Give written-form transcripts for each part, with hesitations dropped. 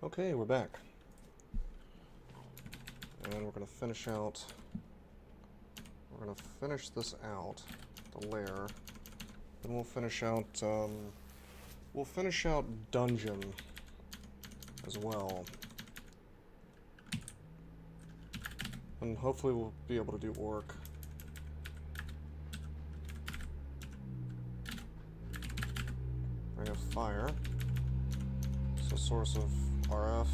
Okay, we're back. And we're going to finish out... We're going to finish this out, the lair. Then we'll finish out, dungeon as well. And hopefully we'll be able to do orc. Ring of Fire. So source of RF.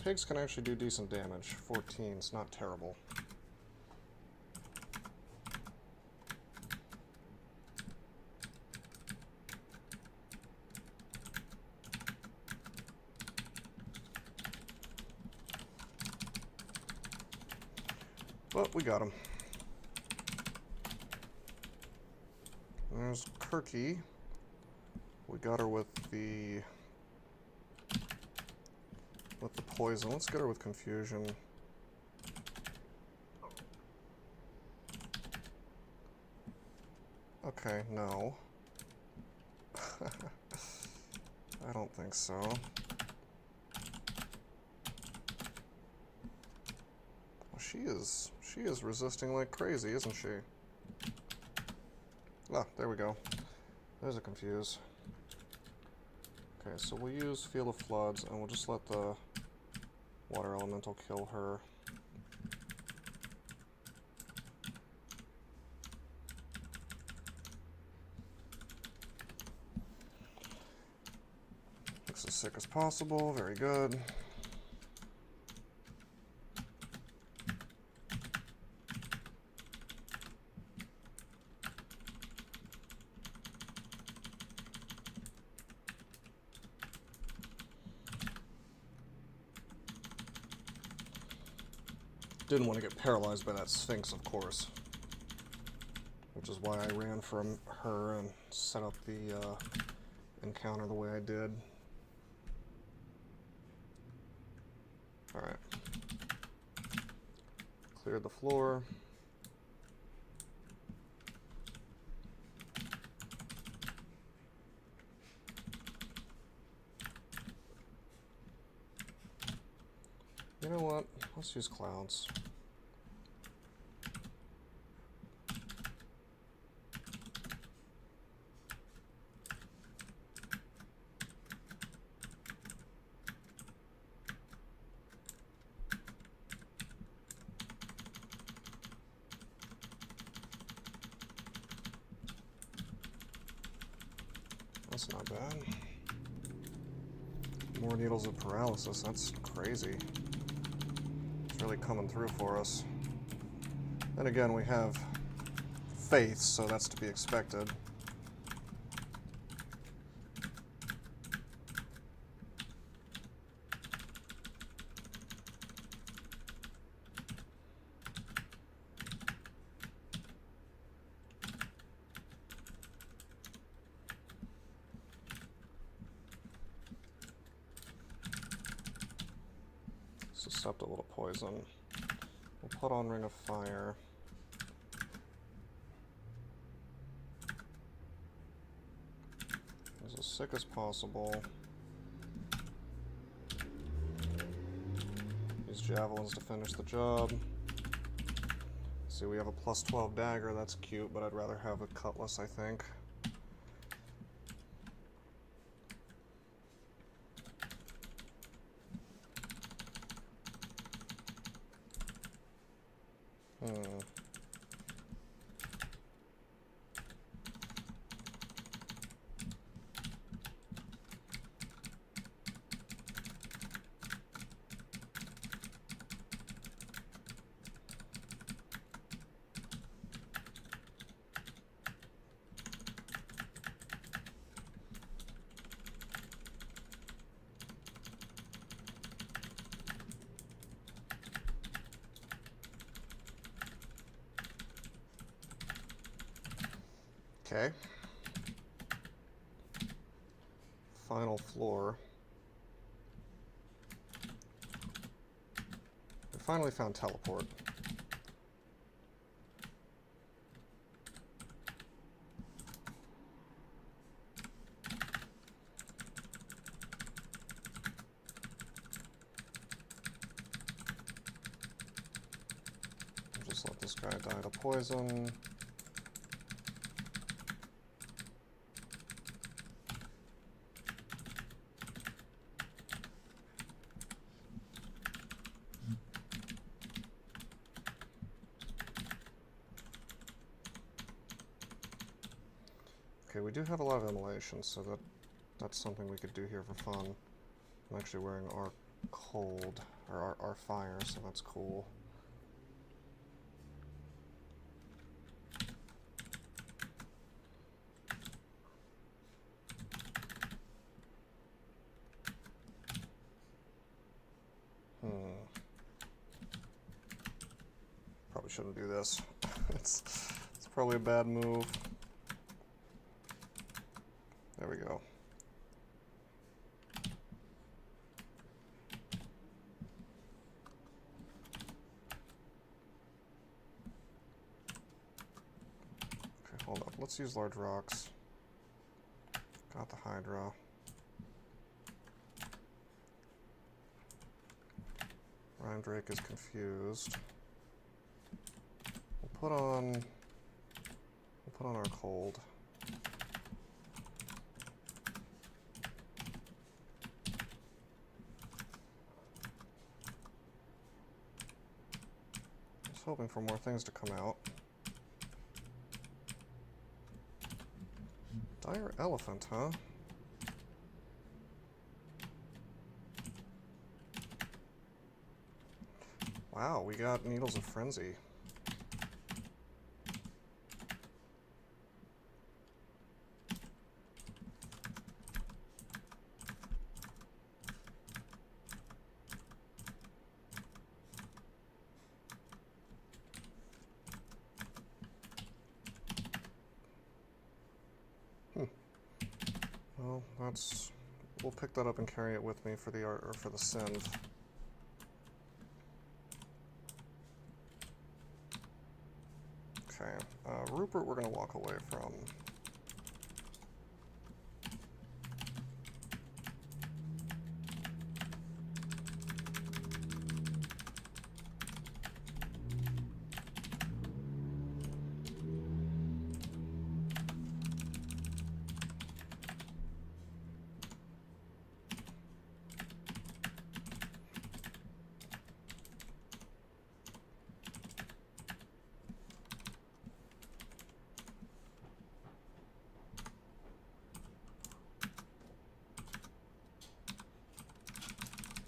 Pigs can actually do decent damage. 14 is not terrible. But we got him. There's Kirky. We got her with the poison. Let's get her with confusion. Okay, no. I don't think so. Well, she is resisting like crazy, isn't she? Ah, there we go. There's a confuse. Okay, so we'll use Field of Floods, and we'll just let the Water Elemental kill her. Looks as sick as possible. Very good. Didn't want to get paralyzed by that Sphinx, of course. Which is why I ran from her and set up the encounter the way I did. Alright. Cleared the floor. You know what? Let's use clouds. That's not bad. More needles of paralysis, that's crazy. It's really coming through for us. And again, we have faith, so that's to be expected. Susceptible to poison. We'll put on Ring of Fire. As sick as possible. Use javelins to finish the job. See, we have a plus 12 dagger. That's cute, but I'd rather have a cutlass, I think. Okay. final floor. We finally found teleport. Just let this guy die to poison. Okay, we do have a lot of immolation, so that's something we could do here for fun. I'm actually wearing our cold, or our fire, so that's cool. Probably shouldn't do this. it's probably a bad move. There we go. Okay, hold up. Let's use large rocks. Got the Hydra. Rhyme Drake is confused. We'll put on our cold. I was hoping for more things to come out. Dire Elephant, huh? Wow, we got Needles of Frenzy. Well, we'll pick that up and carry it with me for the art or for the synth. Okay, Rupert we're gonna walk away from.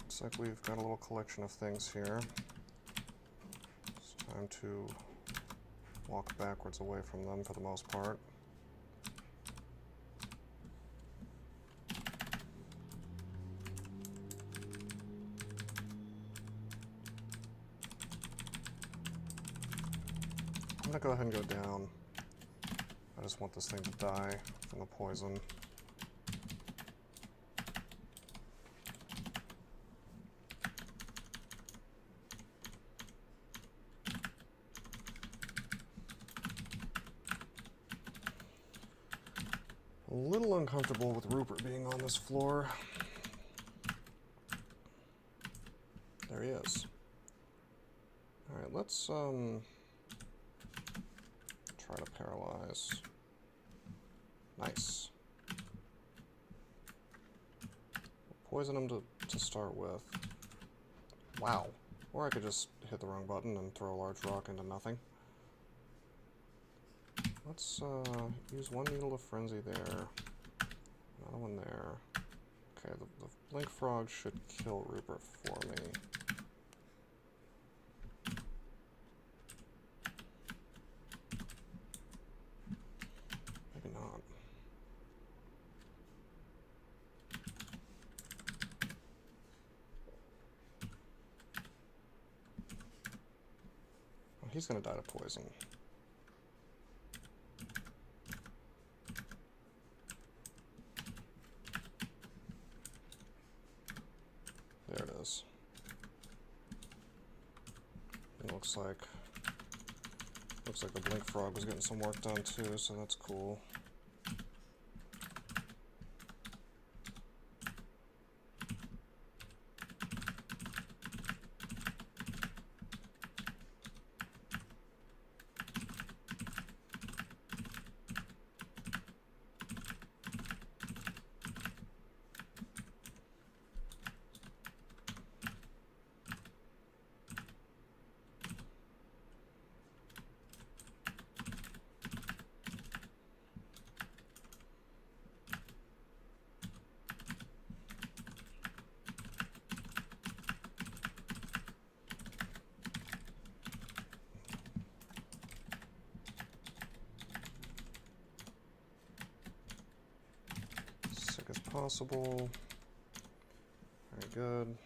Looks like we've got a little collection of things here. It's time to walk backwards away from them for the most part. I'm gonna go ahead and go down. I just want this thing to die from the poison. A little uncomfortable with Rupert being on this floor. There he is. Alright, let's try to paralyze. Nice. Poison him to start with. Wow. Or I could just hit the wrong button and throw a large rock into nothing. Let's use one Needle of Frenzy there. Another one there. Okay, the Blink Frog should kill Rupert for me. Maybe not. Well, he's gonna die to poison. looks like the blink frog was getting some work done too, so that's cool. Sick as possible. Very good.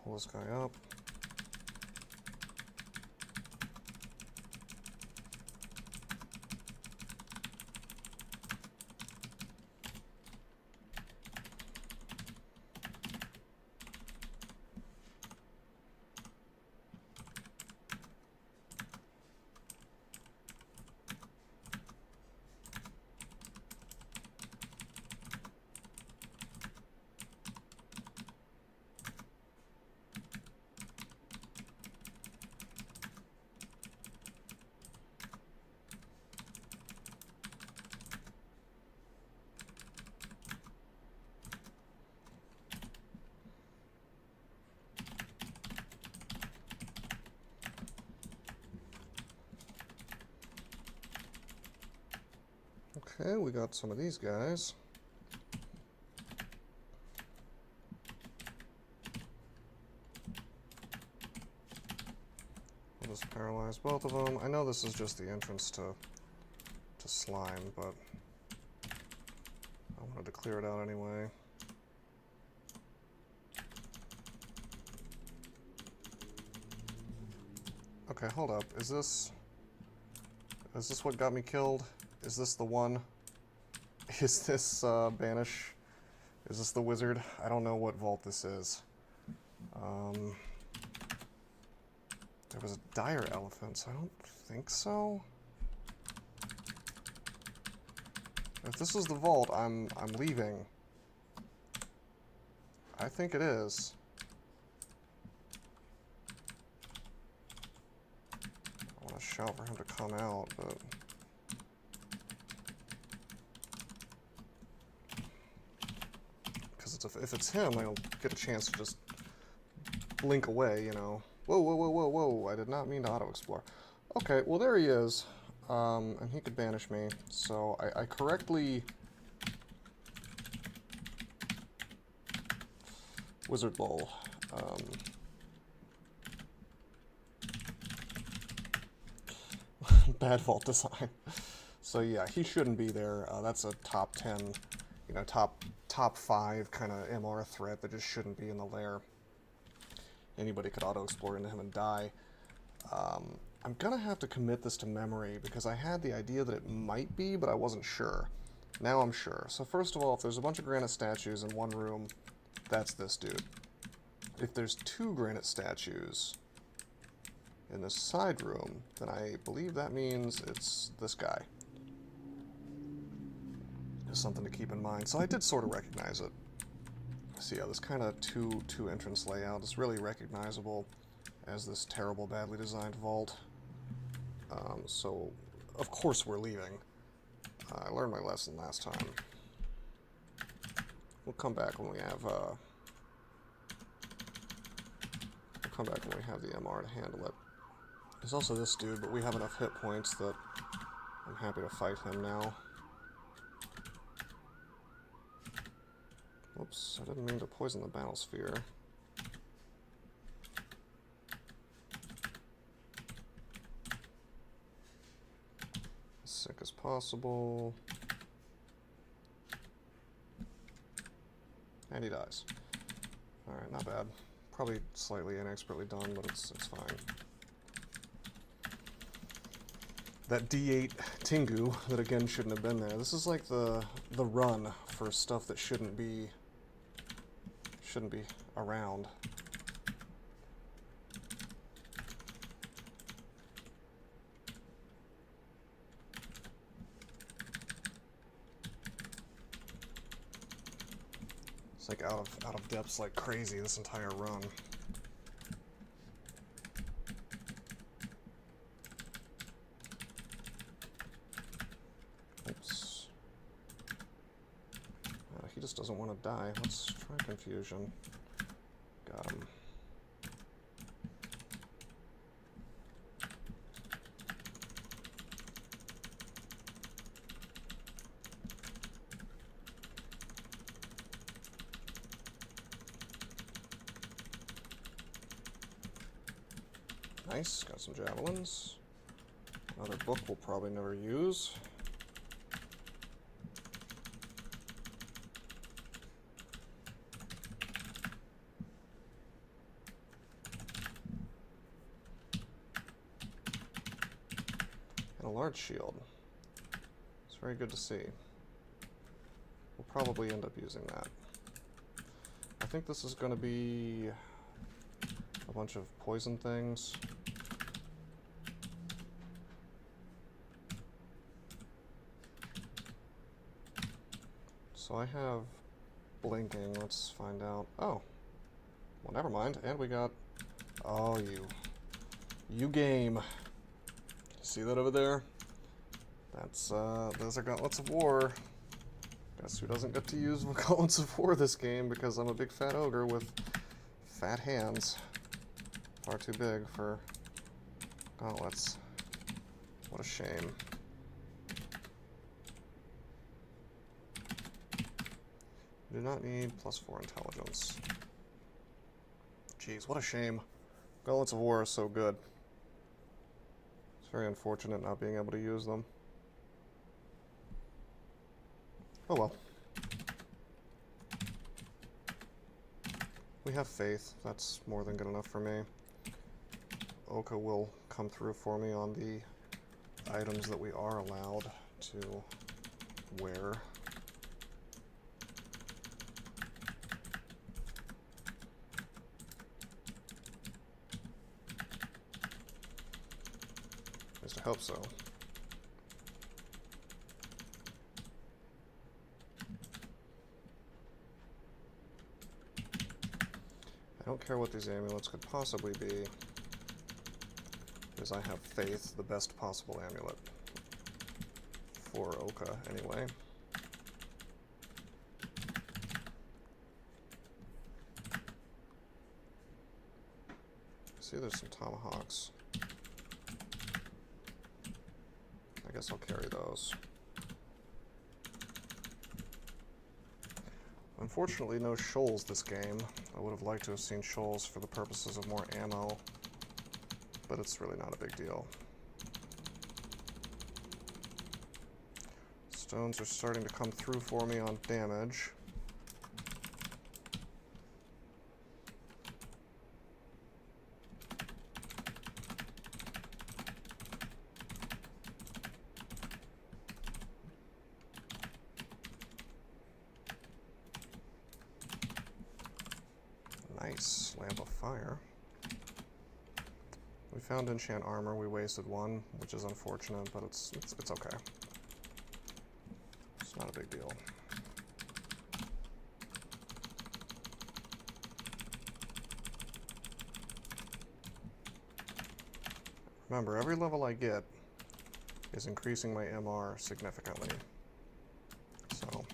Pull this guy up. Okay, we got some of these guys. We'll just paralyze both of them. I know this is just the entrance to slime, but I wanted to clear it out anyway. Okay, hold up. Is this what got me killed? Is this the one? Is this Banish? Is this the wizard? I don't know what vault this is. There was a dire elephant, so I don't think so. If this is the vault, I'm leaving. I think it is. I want to shout for him to come out, but if it's him, I'll get a chance to just blink away, you know. Whoa, whoa, whoa, whoa, whoa, I did not mean to auto-explore. Okay, well there he is, and he could banish me, so I correctly... Wizard lol. Bad vault design. So yeah, he shouldn't be there. That's a top 10, you know, top 5 kind of MR threat that just shouldn't be in the lair. Anybody could auto-explore into him and die. I'm gonna have to commit this to memory because I had the idea that it might be, but I wasn't sure. Now I'm sure. So first of all, if there's a bunch of granite statues in one room, that's this dude. If there's 2 granite statues in this side room, then I believe that means it's this guy. Just something to keep in mind. So I did sort of recognize it. So yeah, this kind of two entrance layout is really recognizable as this terrible, badly designed vault. So of course we're leaving. I learned my lesson last time. We'll come back when we have the MR to handle it. There's also this dude, but we have enough hit points that I'm happy to fight him now. Whoop. Oops, I didn't mean to poison the battlesphere. As sick as possible. And he dies. Alright, not bad. Probably slightly inexpertly done, but it's fine. That D8 Tengu that again shouldn't have been there. This is like the run for stuff that shouldn't be around. It's like out of depths like crazy this entire run. Oops. He just doesn't want to die. Let's try confusion. Got him. Nice, got some javelins. Another book we'll probably never use. And a large shield. It's very good to see. We'll probably end up using that. I think this is going to be a bunch of poison things. So I have blinking. Let's find out. Oh. Well, never mind. And we got... Oh, you game. See that over there? That's, those are Gauntlets of War. Guess who doesn't get to use Gauntlets of War this game because I'm a big fat ogre with fat hands. Far too big for gauntlets. What a shame. Do not need +4 intelligence. Jeez, what a shame. Gauntlets of War are so good. It's very unfortunate not being able to use them. Oh well. We have faith. That's more than good enough for me. Ogre will come through for me on the items that we are allowed to wear. At least I hope so. I don't care what these amulets could possibly be, because I have faith, the best possible amulet for Ogre, anyway. See, there's some tomahawks. I guess I'll carry those. Unfortunately, no shoals this game. I would have liked to have seen shoals for the purposes of more ammo, but it's really not a big deal. Stones are starting to come through for me on damage. Nice. Lamp of Fire. We found enchant armor. We wasted one, which is unfortunate, but it's okay. It's not a big deal. Remember, every level I get is increasing my MR significantly. So,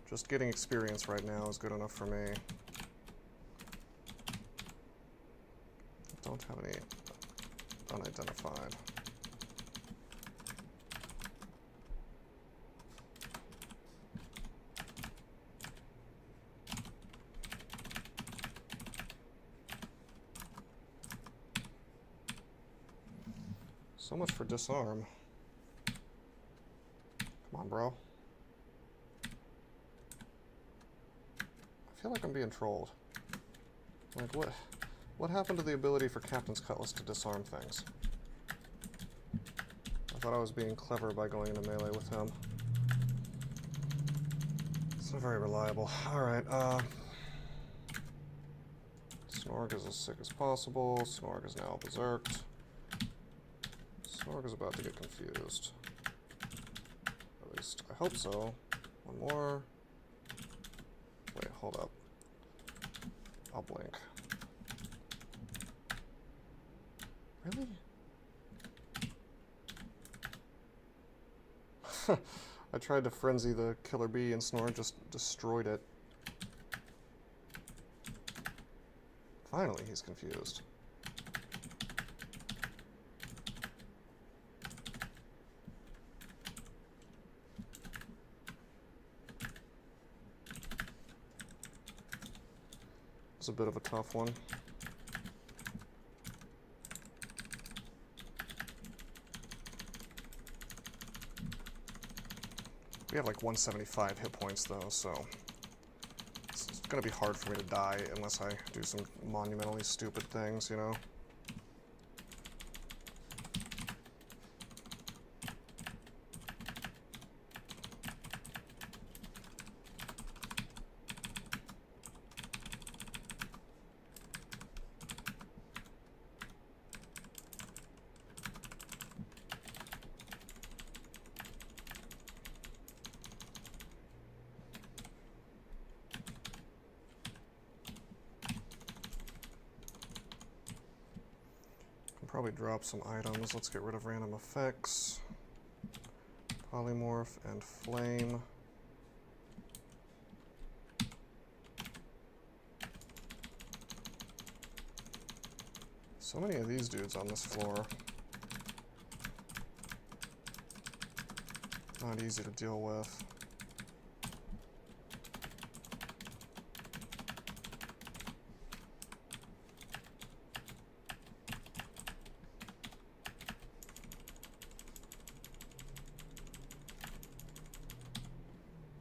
just getting experience right now is good enough for me. Don't have any unidentified. So much for disarm. Come on, bro. I feel like I'm being trolled. Like, what happened to the ability for Captain's Cutlass to disarm things? I thought I was being clever by going into melee with him. It's not very reliable. Alright, Snorg is as sick as possible. Snorg is now berserked. Snorg is about to get confused. At least, I hope so. One more. Wait, hold up. I'll blink. Really? I tried to frenzy the killer bee and Snore just destroyed it. Finally, he's confused. It's a bit of a tough one. We have like 175 hit points though, so it's gonna be hard for me to die unless I do some monumentally stupid things, you know? Probably drop some items. Let's get rid of random effects. Polymorph and flame. So many of these dudes on this floor. Not easy to deal with.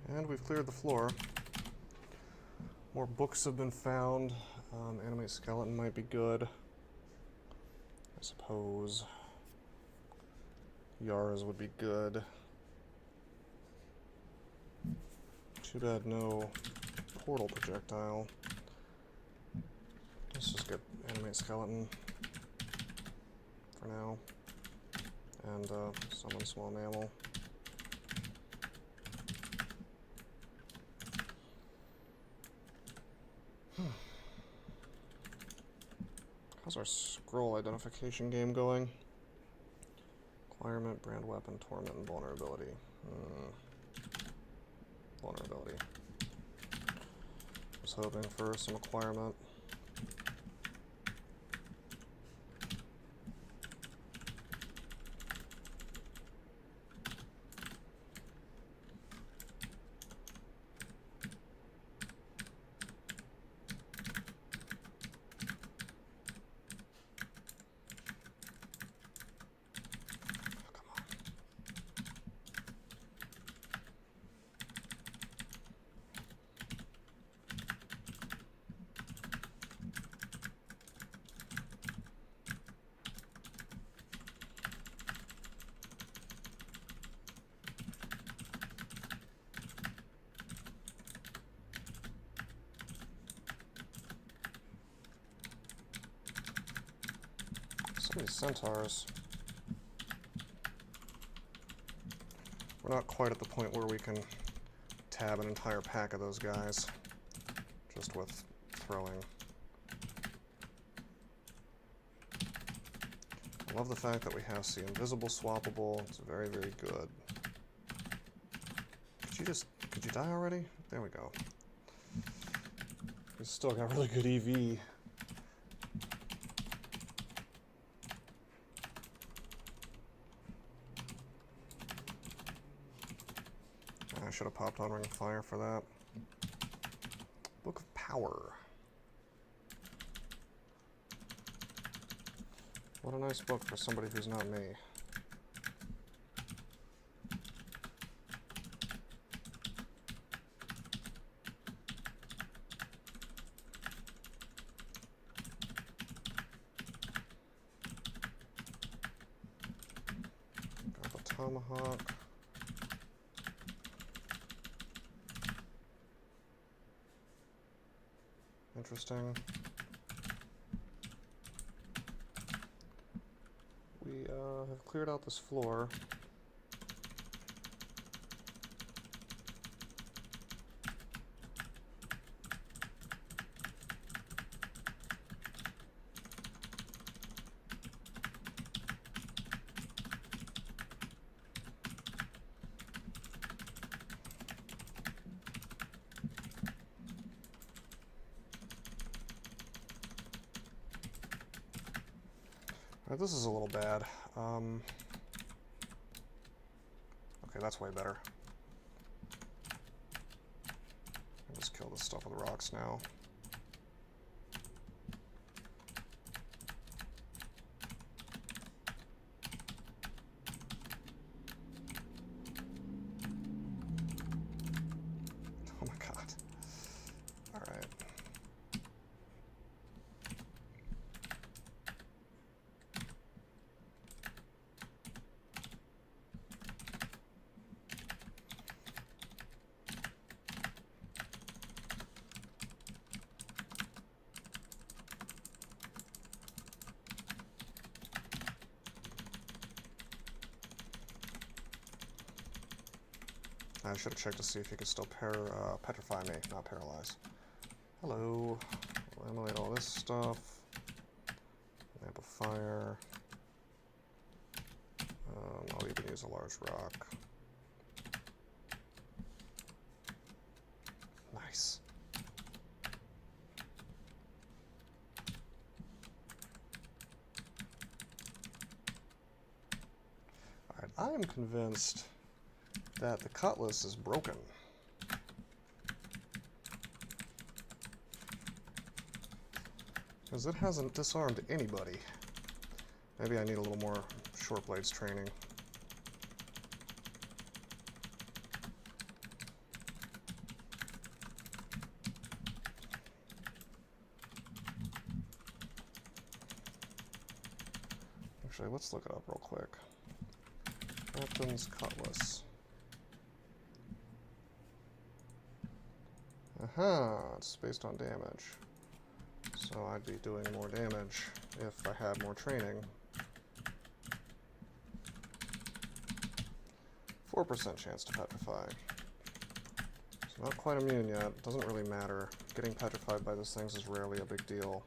And we've cleared the floor. More books have been found. Animate skeleton might be good. I suppose. Yara's would be good. Too bad no portal projectile. Let's just get animate skeleton for now. And summon small mammal. How's our scroll identification game going? Acquirement, brand weapon, torment, and vulnerability. Vulnerability. Was hoping for some acquirement. These centaurs. We're not quite at the point where we can tab an entire pack of those guys, just with throwing. I love the fact that we have See Invisible swappable. It's very, very good. Could you die already? There we go. We still got really good EV. I should have popped on Ring of Fire for that. Book of Power. What a nice book for somebody who's not me. tomahawk. Interesting. We have cleared out this floor. Alright, this is a little bad. Okay, that's way better. I'll just kill this stuff with rocks now. Oh my god. Alright. I should have checked to see if he could still petrify me, not paralyze. Hello. Eliminate all this stuff. Lamp of fire. I'll even use a large rock. Nice. Alright, I am convinced that the cutlass is broken. Because it hasn't disarmed anybody. Maybe I need a little more short blades training. Actually, let's look it up real quick. Captain's cutlass. Aha, it's based on damage. So I'd be doing more damage if I had more training. 4% chance to petrify. So not quite immune yet. Doesn't really matter. Getting petrified by these things is rarely a big deal.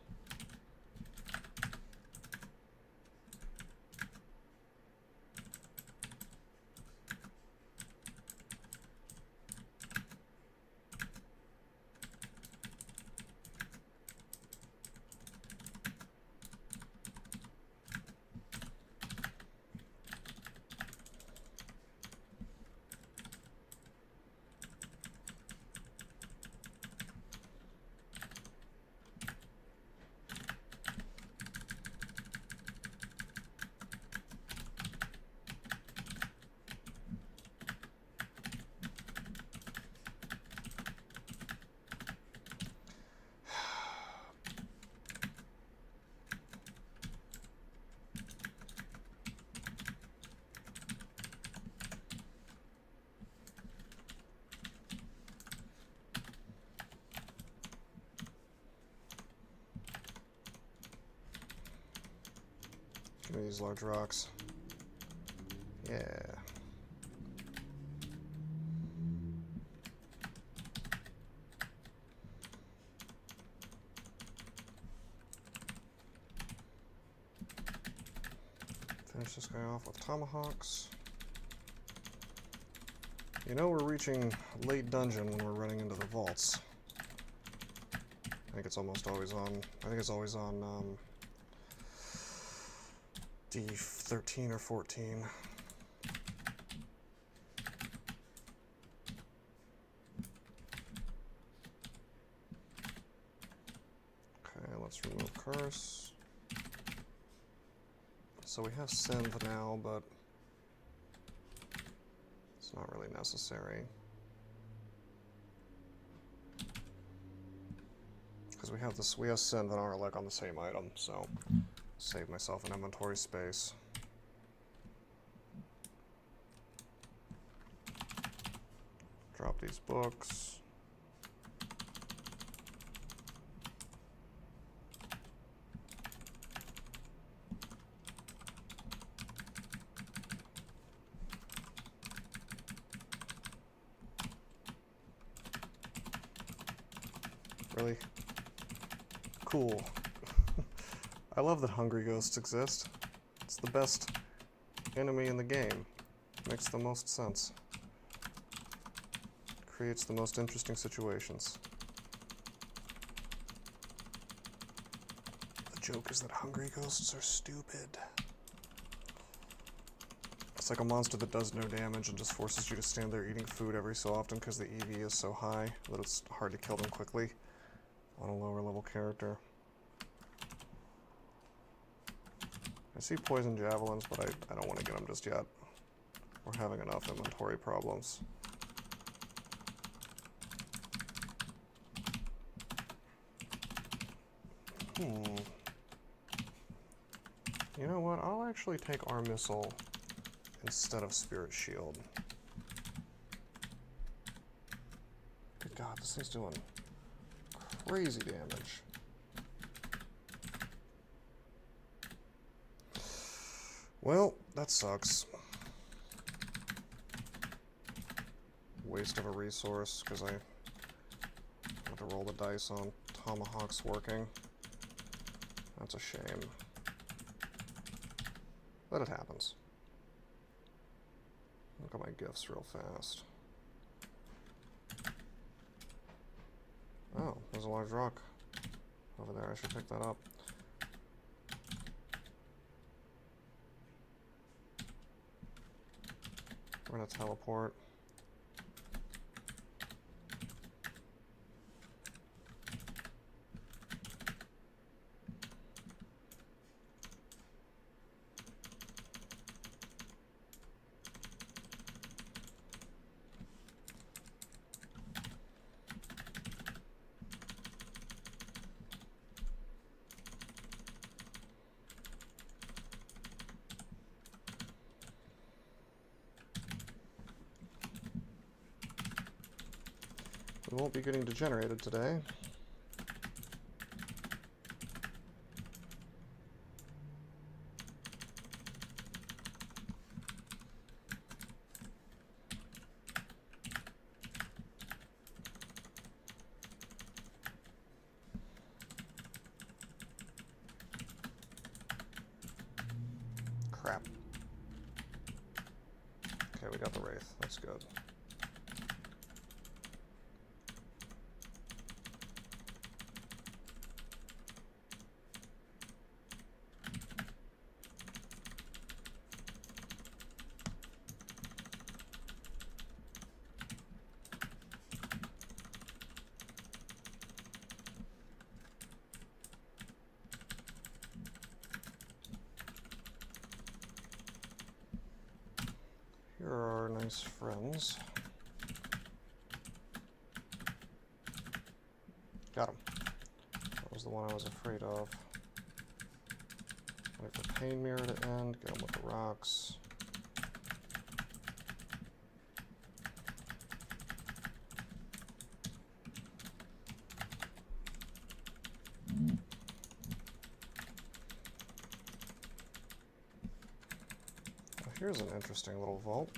Give me these large rocks. Yeah. Finish this guy off with tomahawks. You know we're reaching late dungeon when we're running into the vaults. I think it's almost always on. I think it's always on D13 or 14. Okay, let's remove curse. So we have synth now, but it's not really necessary. Because we have synth and our leg on the same item, so save myself an inventory space. Drop these books. Really? Cool. I love that hungry ghosts exist. It's the best enemy in the game. Makes the most sense. Creates the most interesting situations. The joke is that hungry ghosts are stupid. It's like a monster that does no damage and just forces you to stand there eating food every so often because the EV is so high that it's hard to kill them quickly on a lower level character. I see poison javelins, but I don't want to get them just yet. We're having enough inventory problems. You know what? I'll actually take our missile instead of Spirit Shield. Good God, this thing's doing crazy damage. Well, that sucks. Waste of a resource, because I have to roll the dice on Tomahawks working. That's a shame. But it happens. Look at my gifts real fast. Oh, there's a large rock over there. I should pick that up. We're gonna teleport. We won't be getting degenerated today. Crap. Okay, we got the Wraith. That's good. Here are our nice friends. Got him. That was the one I was afraid of. Wait for Pain Mirror to end. Get him with the rocks. Here's an interesting little vault.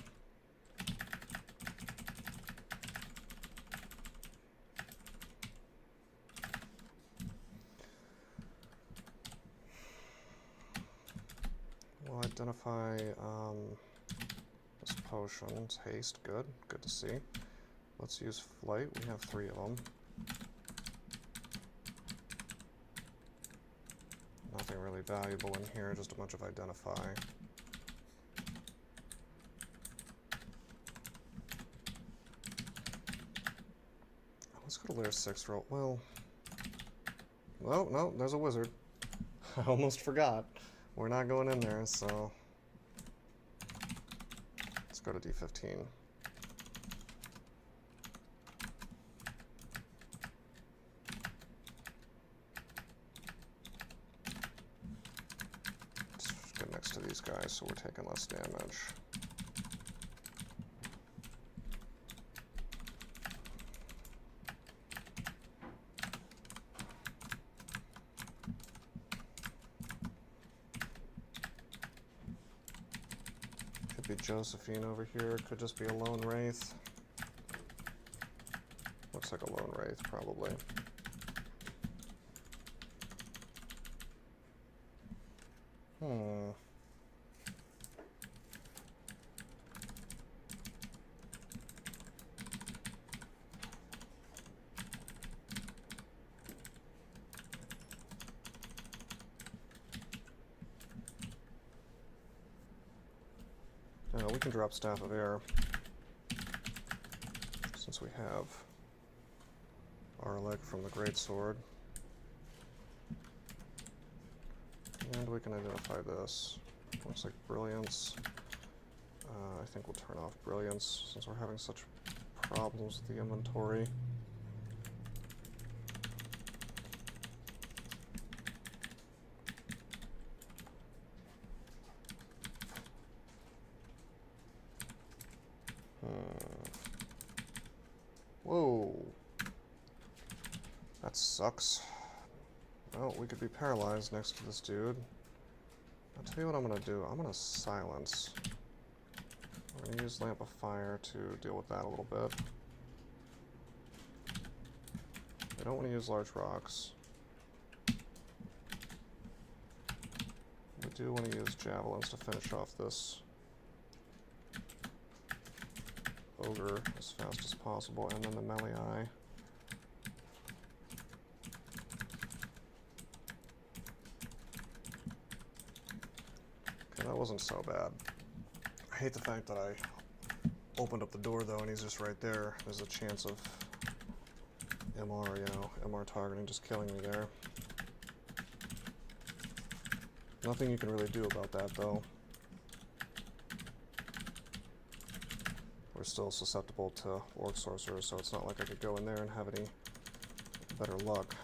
We'll identify this potion. It's haste. Good. Good to see. Let's use flight. We have 3 of them. Nothing really valuable in here, just a bunch of identify. Let's go to layer 6 roll. Well, no, there's a wizard. I almost forgot. We're not going in there, so let's go to D15. Let's get next to these guys so we're taking less damage. be Josephine over here. Could just be a lone wraith. Looks like a lone wraith, probably. We can drop Staff of Air, since we have our leg from the Greatsword. And we can identify this. Looks like Brilliance. I think we'll turn off Brilliance, since we're having such problems with the inventory. Whoa. That sucks. Well, we could be paralyzed next to this dude. I'll tell you what I'm going to do. I'm going to silence. I'm going to use Lamp of Fire to deal with that a little bit. I don't want to use large rocks. We do want to use javelins to finish off this Ogre as fast as possible, and then the melee eye. Okay, that wasn't so bad. I hate the fact that I opened up the door though, and he's just right there. There's a chance of MR, you know, MR targeting, just killing me there. Nothing you can really do about that though. We're still susceptible to Orc Sorcerers, so it's not like I could go in there and have any better luck.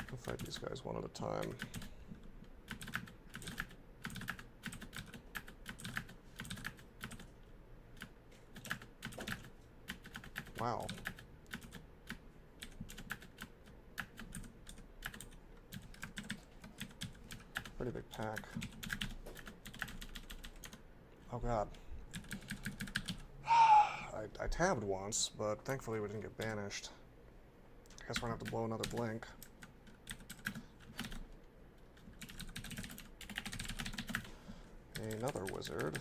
I'll fight these guys one at a time. Wow. Pretty big pack. Oh god. I tabbed once, but thankfully we didn't get banished. I guess we're gonna have to blow another blink. Another wizard.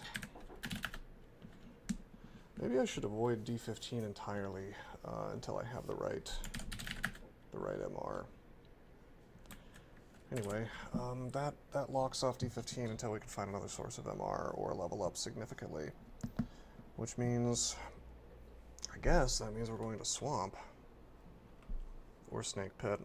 Maybe I should avoid D15 entirely until I have the right MR. Anyway, that locks off D15 until we can find another source of MR or level up significantly. Which means, I guess that means we're going to Swamp or Snake Pit.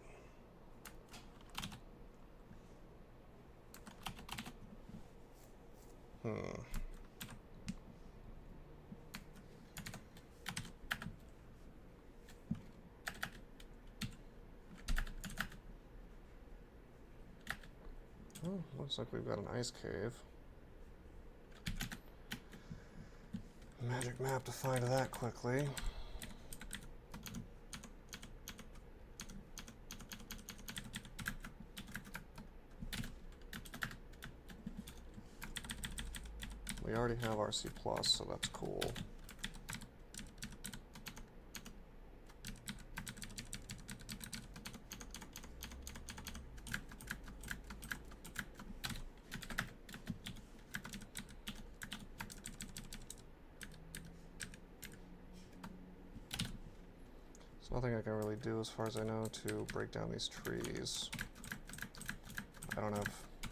Oh, looks like we've got an ice cave. Magic map to find that quickly. We already have RC+, so that's cool. Nothing I can really do, as far as I know, to break down these trees. I don't have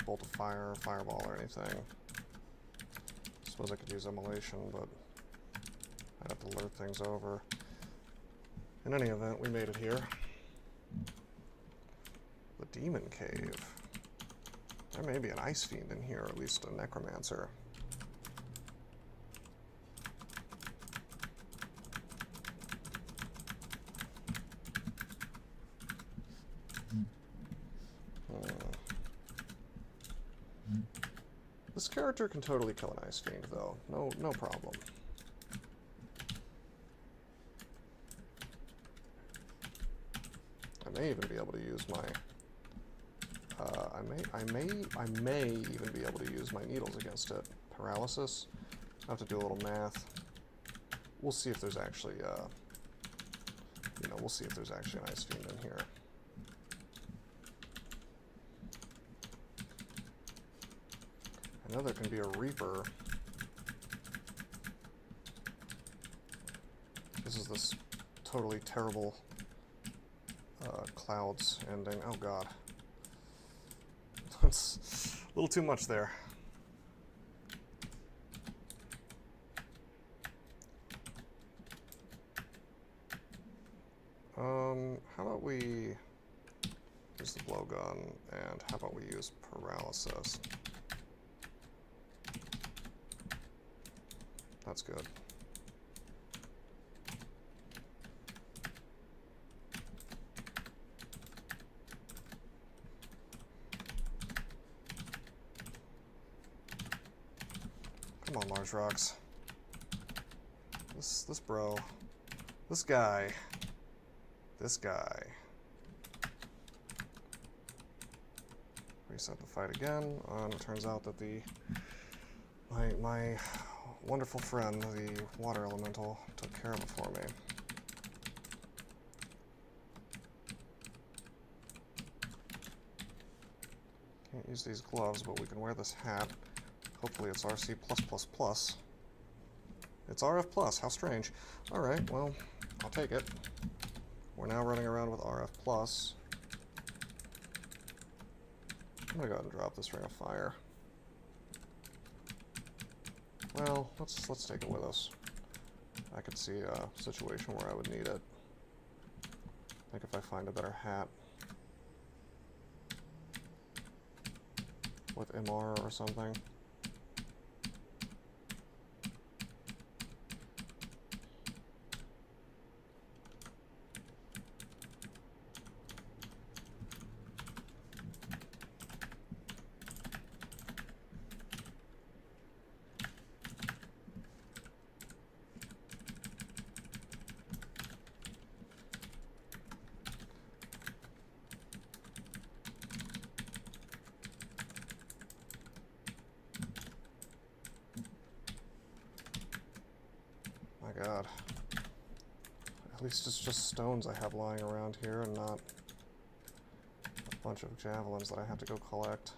Bolt of Fire or Fireball or anything. I suppose I could use Immolation, but I'd have to lure things over. In any event, we made it here. The Demon Cave. There may be an Ice Fiend in here, or at least a Necromancer. This character can totally kill an Ice Fiend, though. No problem. I may even be able to use my... I may even be able to use my needles against it. Paralysis. I have to do a little math. We'll see if there's actually, you know, we'll see if there's actually an Ice Fiend in here. I know there can be a Reaper. This is this totally terrible Clouds ending. Oh god. That's a little too much there. How about we use the blowgun, and how about we use paralysis? That's good. Come on, Mars Rocks. This bro. This guy. This guy. Reset the fight again. It turns out that my wonderful friend, the water elemental, took care of it for me. Can't use these gloves, but we can wear this hat. Hopefully it's RC+++. It's RF plus, how strange. Alright, well, I'll take it. We're now running around with RF plus. I'm gonna go ahead and drop this Ring of Fire. Well, let's take it with us. I could see a situation where I would need it. I think if I find a better hat with MR or something. God. At least it's just stones I have lying around here and not a bunch of javelins that I have to go collect.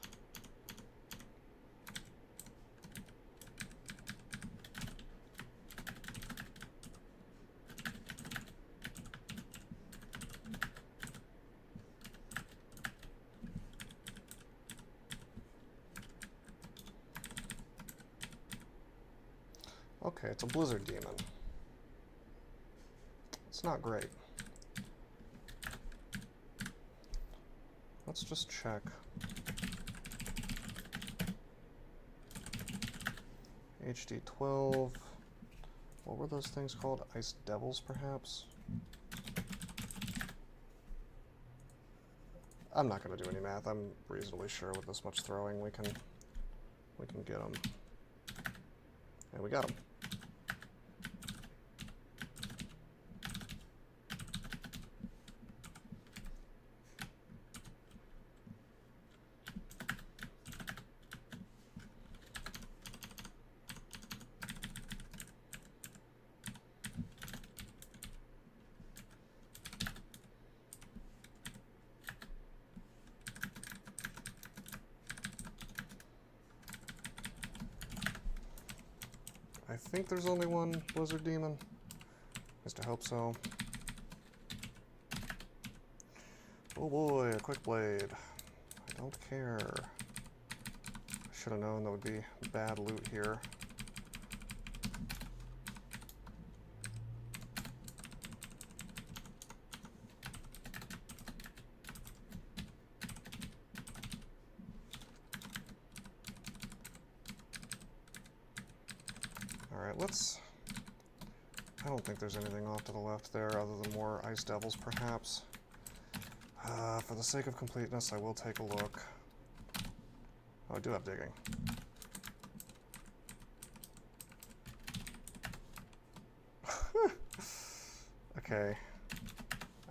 Okay, it's a blizzard demon. It's not great. Let's just check. HD12. What were those things called? Ice Devils, perhaps? I'm not going to do any math. I'm reasonably sure with this much throwing we can get them. And we got them. I think there's only one Blizzard Demon. At least I hope so. Oh boy, a Quick Blade. I don't care. I should have known that would be bad loot here. Alright, let's... I don't think there's anything off to the left there other than more Ice Devils, perhaps. For the sake of completeness, I will take a look. Oh, I do have digging. Okay.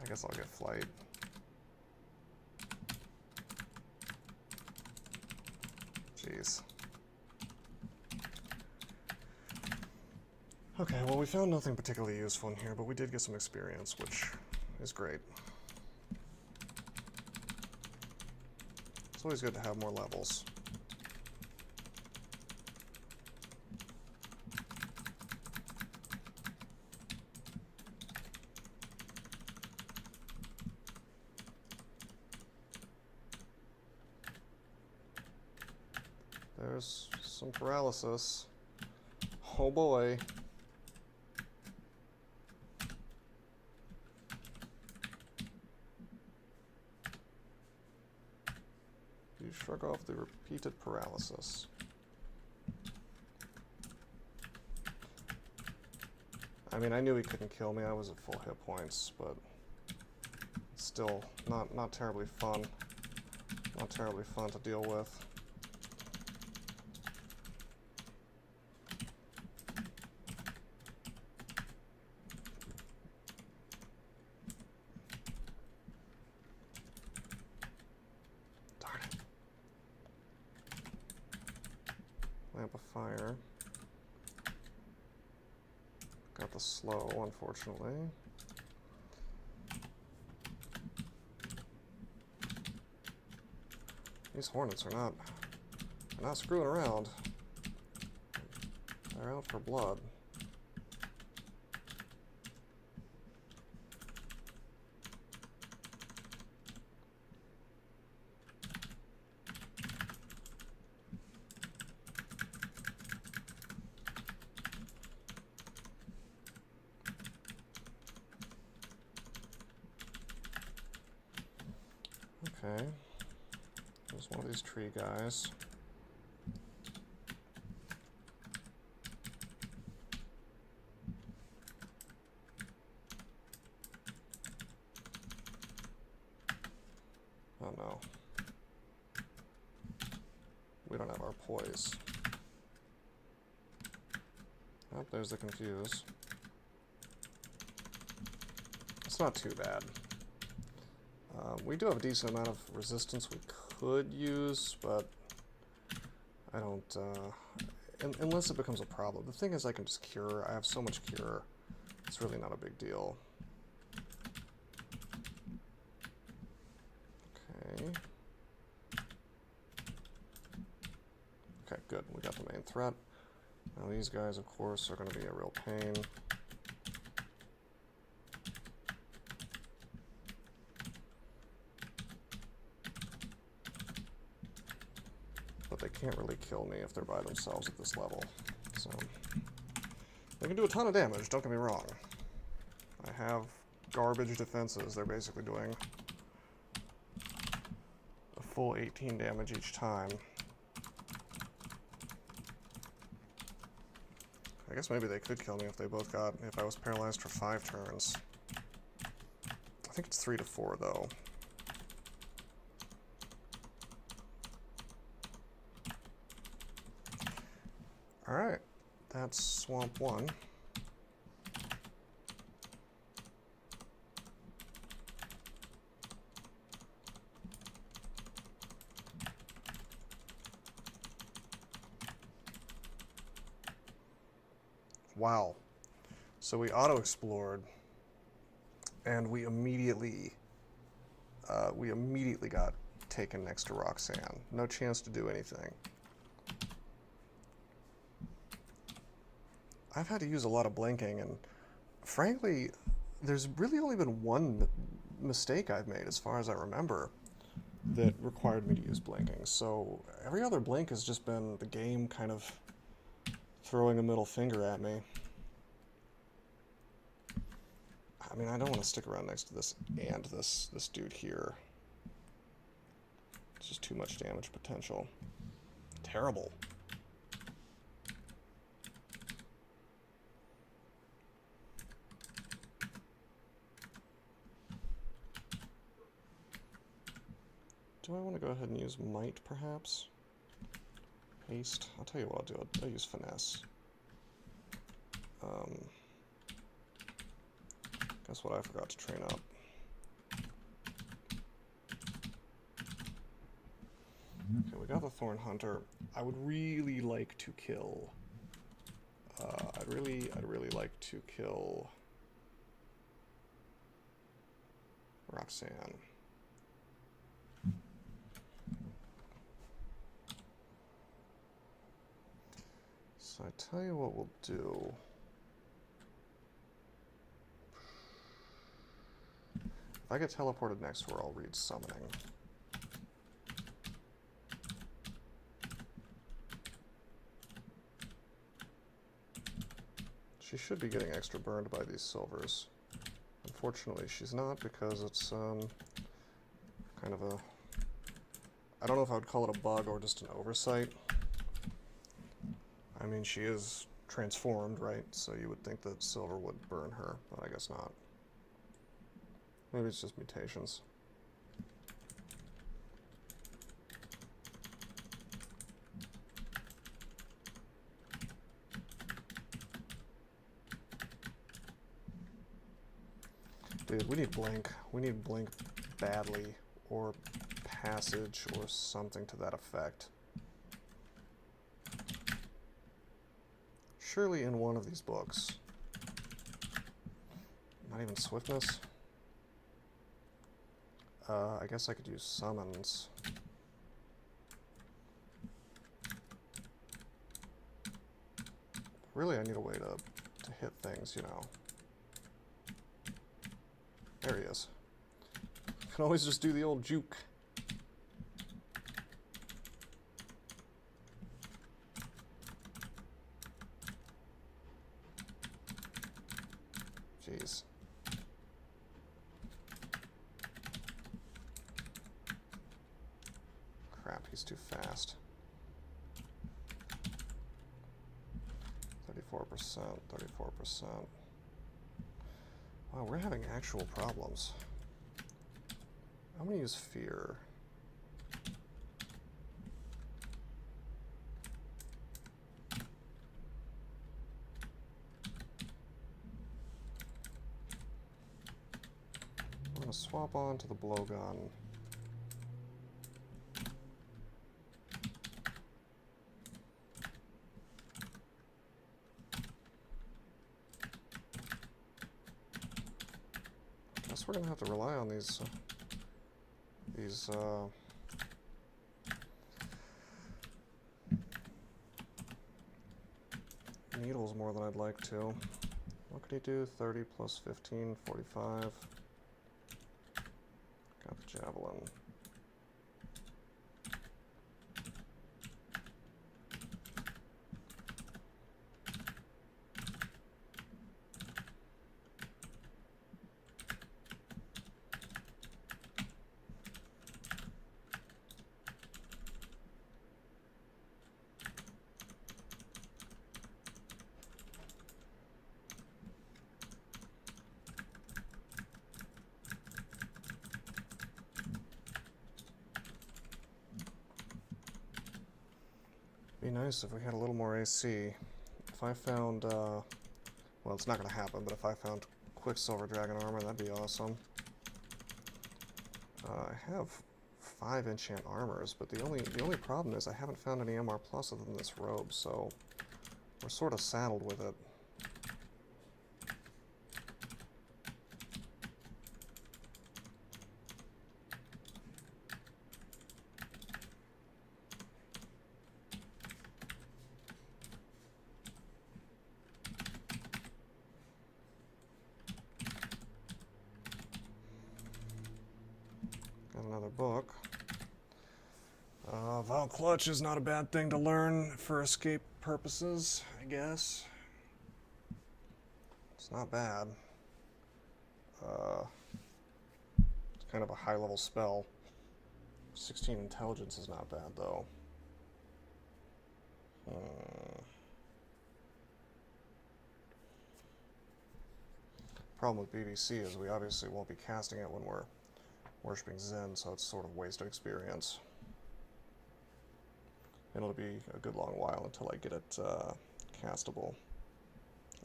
I guess I'll get flight. Jeez. Okay, well we found nothing particularly useful in here, but we did get some experience, which is great. It's always good to have more levels. There's some paralysis. Oh boy. You shrug off the repeated paralysis. I mean, I knew he couldn't kill me. I was at full hit points, but still not terribly fun. Not terribly fun to deal with. Lamp of fire. Got the slow, unfortunately. These hornets are not screwing around. They're out for blood. Okay. There's one of these tree guys. Oh no. We don't have our poise. Oh, there's the confuse. It's not too bad. We do have a decent amount of resistance we could use, but I don't, unless it becomes a problem. The thing is I can just cure. I have so much cure. It's really not a big deal. Okay. Okay, good. We got the main threat. Now these guys, of course, are going to be a real pain. But they can't really kill me if they're by themselves at this level. So they can do a ton of damage, don't get me wrong. I have garbage defenses. They're basically doing a full 18 damage each time. I guess maybe they could kill me if they both got, if I was paralyzed for 5 turns. I think it's 3 to 4 though. Alright, that's Swamp 1. Wow. So we auto-explored, and we immediately got taken next to Roxanne. No chance to do anything. I've had to use a lot of blinking, and frankly, there's really only been one mistake I've made, as far as I remember, that required me to use blinking. So every other blink has just been the game kind of throwing a middle finger at me. I mean, I don't want to stick around next to this and this dude here. It's just too much damage potential. Terrible. Do I want to go ahead and use Might, perhaps? Haste? I'll tell you what I'll do. I'll use Finesse. Guess what I forgot to train up? Okay, we got the Thorn Hunter. I would really like to kill... I'd really like to kill... Roxanne. So I tell you what we'll do. If I get teleported next to her, I'll read Summoning. She should be getting extra burned by these silvers. Unfortunately, she's not, because it's kind of a... I don't know if I would call it a bug or just an oversight. I mean, she is transformed, right? So you would think that silver would burn her, but I guess not. Maybe it's just mutations. Dude, we need Blink. We need Blink badly, or Passage, or something to that effect. Surely in one of these books. Not even Swiftness? I guess I could use Summons. Really, I need a way to hit things, you know. There he is. Can always just do the old juke. Jeez. Crap, he's too fast. 34%, 34%. Wow, we're having actual problems. I'm gonna use Fear. I'm gonna swap on to the blowgun. Guess we're gonna have to rely on these needles more than I'd like to. What could he do? 30 plus 15, 45. Got the javelin. Be nice if we had a little more AC. If I found, well, it's not going to happen, but if I found Quicksilver Dragon Armor, that'd be awesome. I have 5 enchant armors, but the only problem is I haven't found any MR plus other than this robe, so we're sort of saddled with it. Got another book. Val Clutch is not a bad thing to learn for escape purposes, I guess. It's not bad. It's kind of a high-level spell. 16 intelligence is not bad, though. Problem with BBC is we obviously won't be casting it when we're worshipping Zen, so it's sort of wasted experience. It'll be a good long while until I get it castable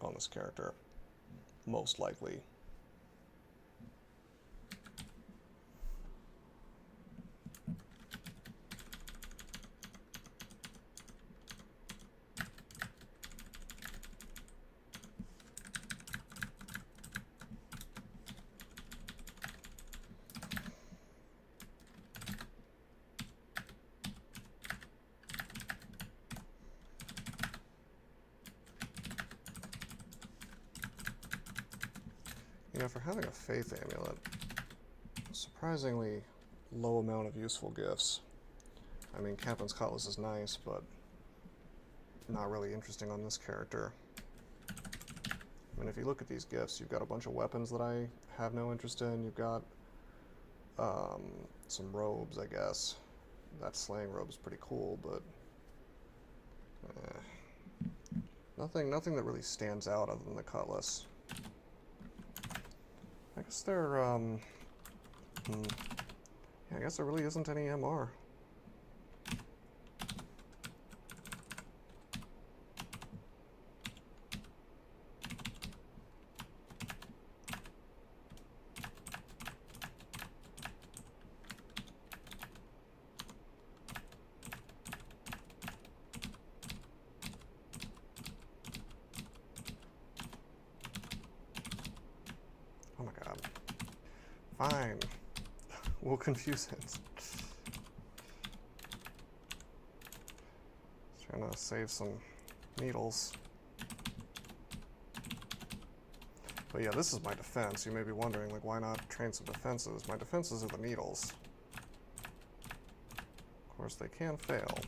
on this character, most likely. You know, for having a Faith Amulet, surprisingly low amount of useful gifts. I mean, Captain's Cutlass is nice, but not really interesting on this character. I mean, if you look at these gifts, you've got a bunch of weapons that I have no interest in. You've got some robes, I guess. That slaying robe is pretty cool, but nothing that really stands out other than the cutlass. I guess there, yeah, I guess there really isn't any MR. Oh my god. Fine. We'll confuse it. Trying to save some needles. But yeah, this is my defense. You may be wondering, like, why not train some defenses? My defenses are the needles. Of course, they can fail.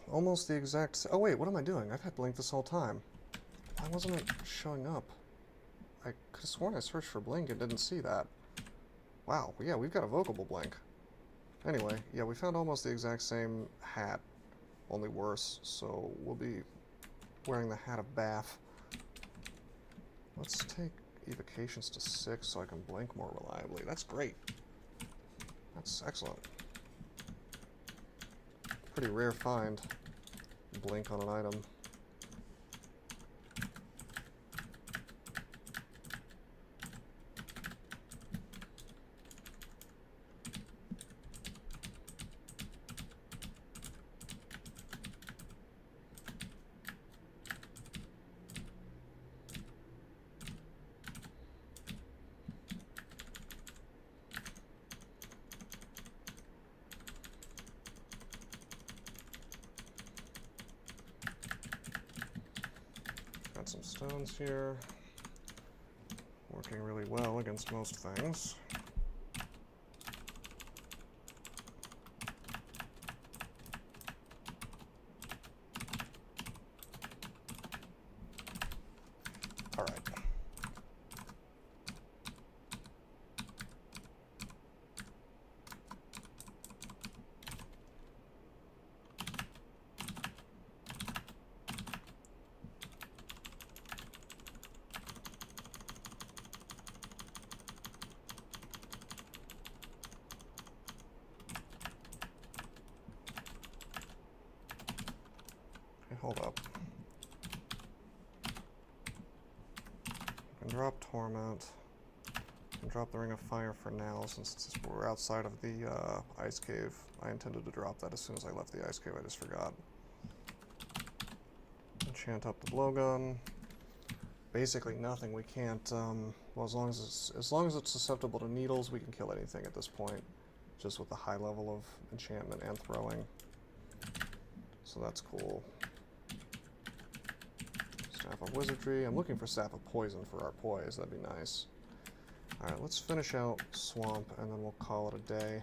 Almost the exact... Oh wait, what am I doing? I've had Blink this whole time. Why wasn't it showing up? I could have sworn I searched for Blink and didn't see that. Wow, yeah, we've got a Vocable Blink. Anyway, yeah, we found almost the exact same hat, only worse, so we'll be wearing the Hat of Bath. Let's take evocations to 6 so I can blink more reliably. That's great. That's excellent. Pretty rare find. Blink on an item. Some stones here. Working really well against most things. All right. hold up. I can drop Torment. I can drop the Ring of Fire for now, since we're outside of the Ice Cave. I intended to drop that as soon as I left the Ice Cave, I just forgot. Enchant up the blowgun. Basically nothing. We can't, well, as long as it's susceptible to needles, we can kill anything at this point, just with the high level of enchantment and throwing. So that's cool. Staff of Wizardry. I'm looking for Staff of Poison for our poise. That'd be nice. Alright, let's finish out Swamp, and then we'll call it a day.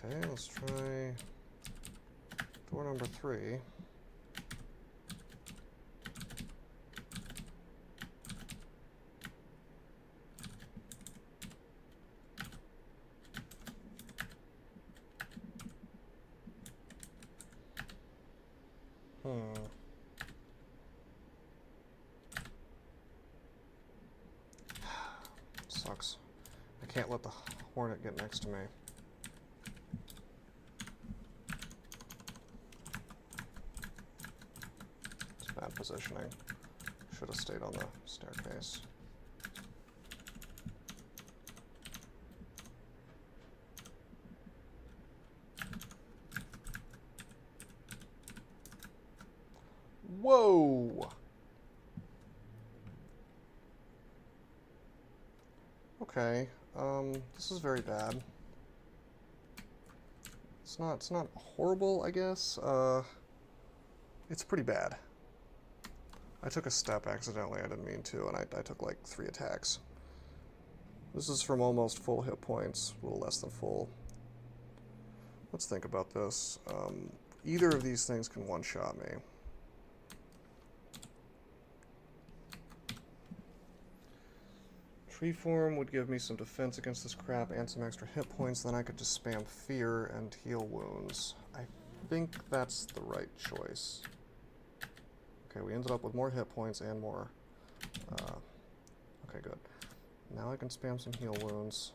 Okay, let's try door number 3. Sucks. I can't let the Hornet get next to me. Bad positioning. Should have stayed on the staircase. Whoa! Okay, this is very bad. It's not horrible, I guess. It's pretty bad. I took a step accidentally, I didn't mean to, and I took like 3 attacks. This is from almost full hit points, a little less than full. Let's think about this. Either of these things can one-shot me. Treeform would give me some defense against this crap and some extra hit points, then I could just spam Fear and heal wounds. I think that's the right choice. Okay, we ended up with more hit points and more... okay, good. Now I can spam some heal wounds.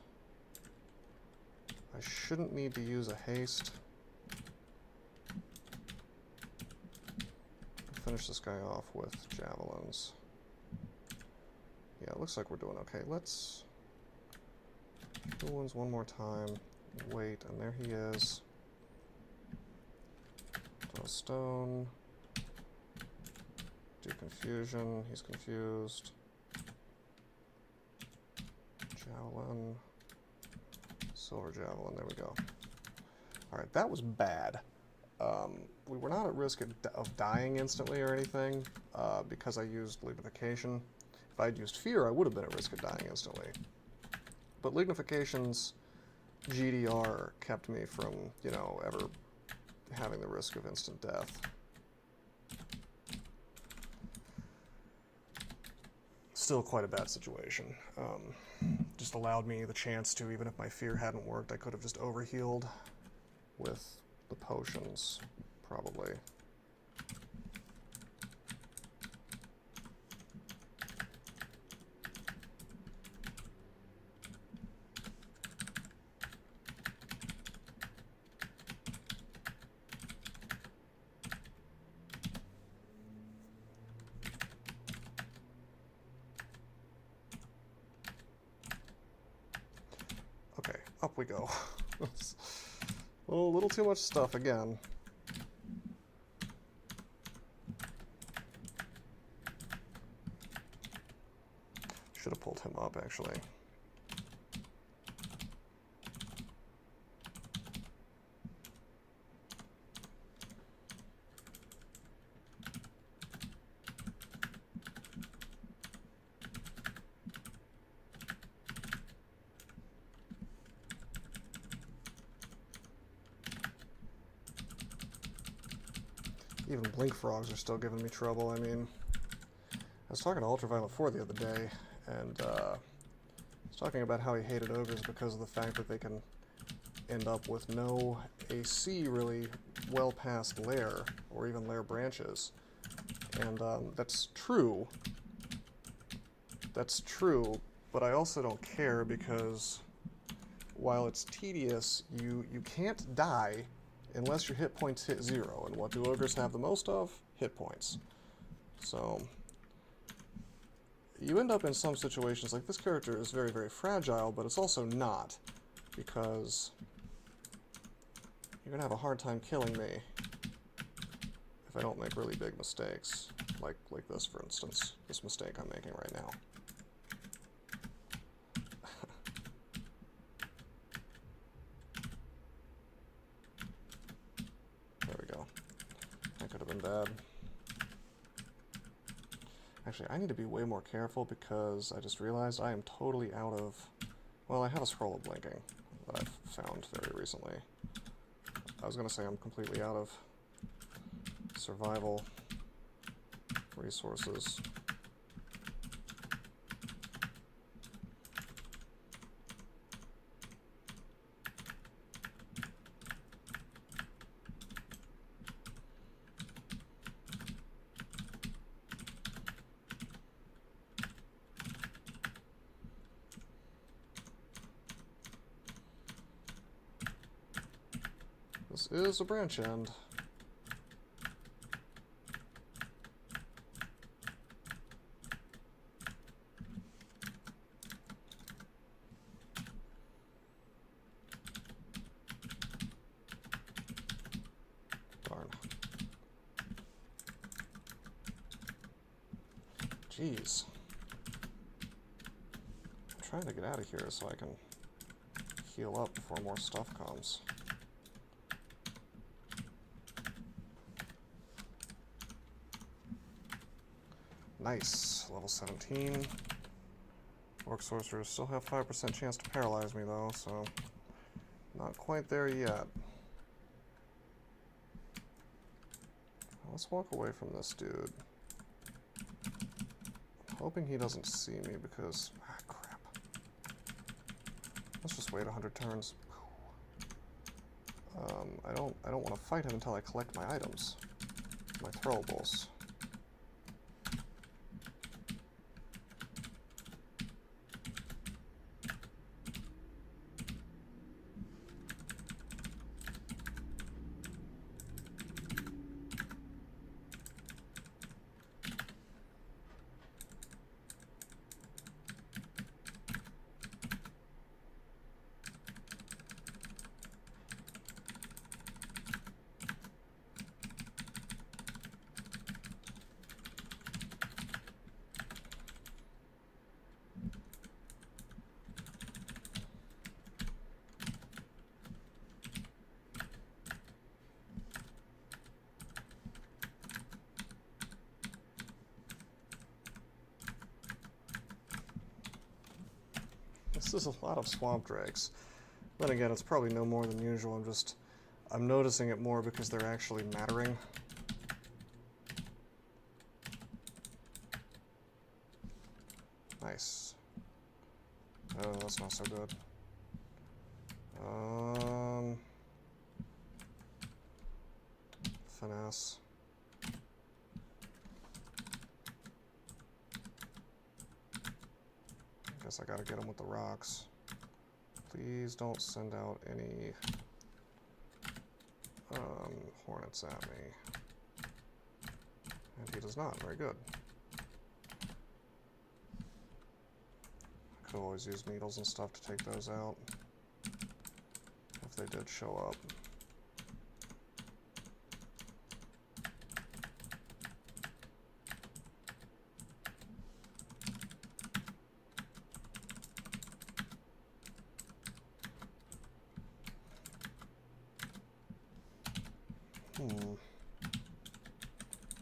I shouldn't need to use a haste. Finish this guy off with javelins. Yeah, it looks like we're doing okay. Let's heal wounds one more time. Wait, and there he is. Throw stone. Do confusion. He's confused. Javelin. Silver javelin. There we go. Alright, that was bad. We were not at risk of dying instantly or anything because I used Lignification. If I'd used Fear, I would have been at risk of dying instantly. But Lignification's GDR kept me from, you know, ever having the risk of instant death. Still quite a bad situation. Just allowed me the chance to, even if my Fear hadn't worked, I could have just overhealed with the potions, probably. Okay, up we go. A little too much stuff again. Should have pulled him up, actually. Even blink frogs are still giving me trouble. I mean, I was talking to Ultraviolet 4 the other day, and he was talking about how he hated ogres because of the fact that they can end up with no AC really well past lair, or even lair branches. And that's true. That's true, but I also don't care because while it's tedious, you can't die unless your hit points hit 0. And what do ogres have the most of? Hit points. So you end up in some situations like this character is very, very fragile, but it's also not, because you're gonna have a hard time killing me if I don't make really big mistakes, like this, for instance, this mistake I'm making right now. There we go. That could have been bad. Actually, I need to be way more careful because I just realized I am totally out of... Well, I have a scroll of blinking that I've found very recently. I was going to say I'm completely out of survival resources. This is a branch end. Darn. Jeez. I'm trying to get out of here so I can heal up before more stuff comes. Nice. Level 17. Orc sorcerers still have 5% chance to paralyze me though, so not quite there yet. Let's walk away from this dude. I'm hoping he doesn't see me because... Ah, crap. Let's just wait 100 turns. I don't want to fight him until I collect my items. My throwables. This is a lot of swamp drakes. Then again, it's probably no more than usual. I'm noticing it more because they're actually mattering. Nice. Oh, that's not so good. Finesse. Guess I gotta get him with the rocks. Please don't send out any hornets at me. And he does not. Very good. I could always use needles and stuff to take those out if they did show up.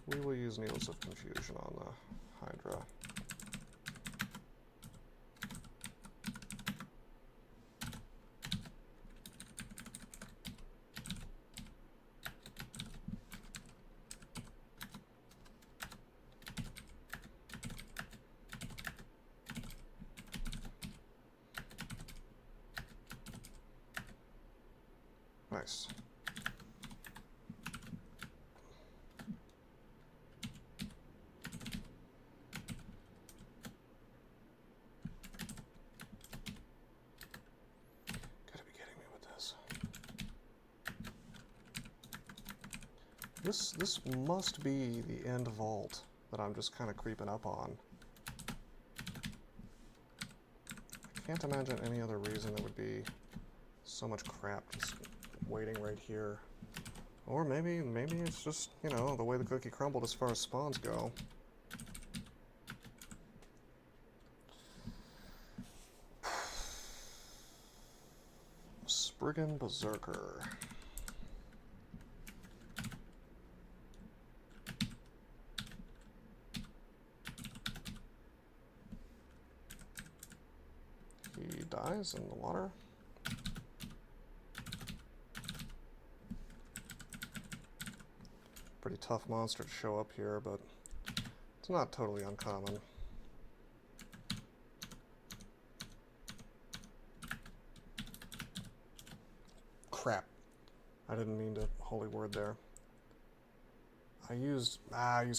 We will use Needles of Confusion on the Hydra. Nice. Gotta be kidding me with this. This must be the end vault that I'm just kind of creeping up on. I can't imagine any other reason it would be so much crap just waiting right here. Or maybe it's just, you know, the way the cookie crumbled as far as spawns go. Spriggan Berserker. He dies in the water. Pretty tough monster to show up here, but it's not totally uncommon. Crap. I didn't mean to holy word there. I used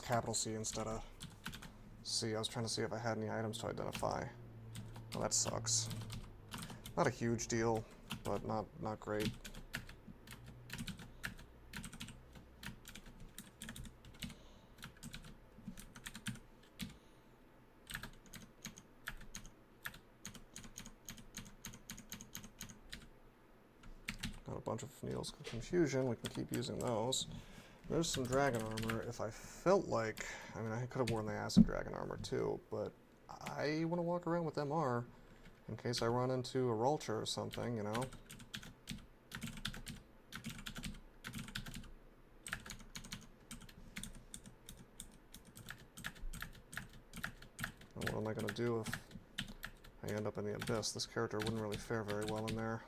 capital C instead of C. I was trying to see if I had any items to identify. Well, that sucks. Not a huge deal, but not great. Got a bunch of Needles of Confusion. We can keep using those. There's some dragon armor. If I felt like, I mean, I could have worn the acid dragon armor too, but I want to walk around with MR in case I run into a Rulcher or something, you know. And what am I going to do if I end up in the Abyss? This character wouldn't really fare very well in there.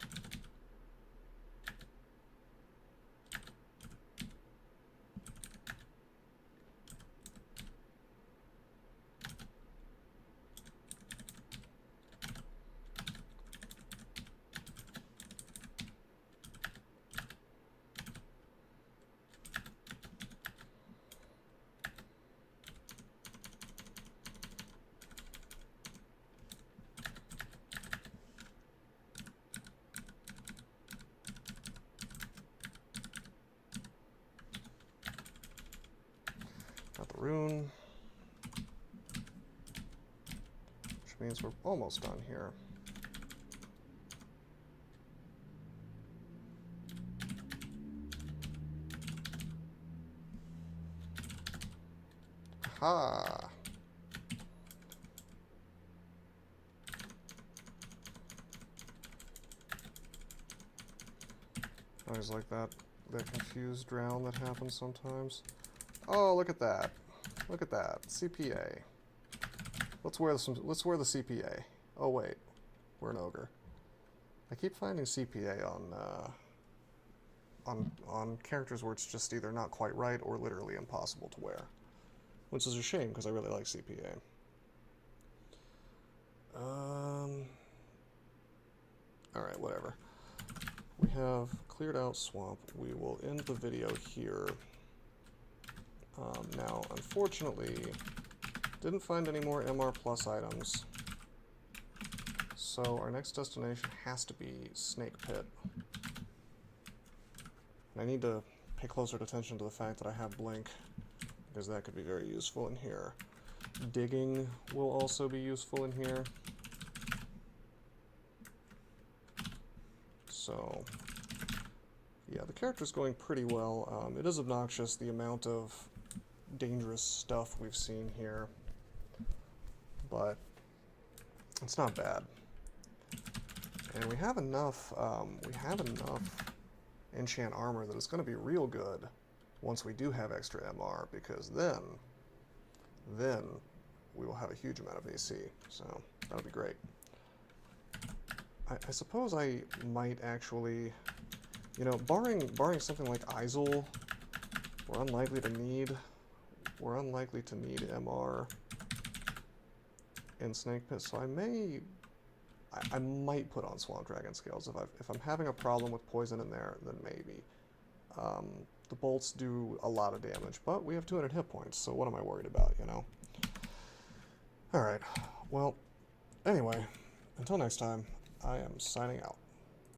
Got the rune, which means we're almost done here. Ha! I always like that confused drown that happens sometimes. Oh, look at that. Look at that. CPA. Let's wear the CPA. Oh wait. We're an ogre. I keep finding CPA on characters where it's just either not quite right or literally impossible to wear. Which is a shame because I really like CPA. Alright, whatever. We have cleared out swamp. We will end the video here. Now, unfortunately, didn't find any more MR Plus items, so our next destination has to be Snake Pit. And I need to pay closer attention to the fact that I have Blink, because that could be very useful in here. Digging will also be useful in here. So, yeah, the character's going pretty well. It is obnoxious, the amount of dangerous stuff we've seen here, but it's not bad. And we have enough enchant armor that it's going to be real good once we do have extra MR, because then we will have a huge amount of AC, so that'll be great. I suppose I might actually, you know, barring something like Isol, we're unlikely to need MR in Snake Pit, so I may I might put on Swamp Dragon Scales. If I'm having a problem with poison in there, then maybe. The bolts do a lot of damage, but we have 200 hit points, so what am I worried about, you know? Alright, well, anyway, until next time, I am signing out.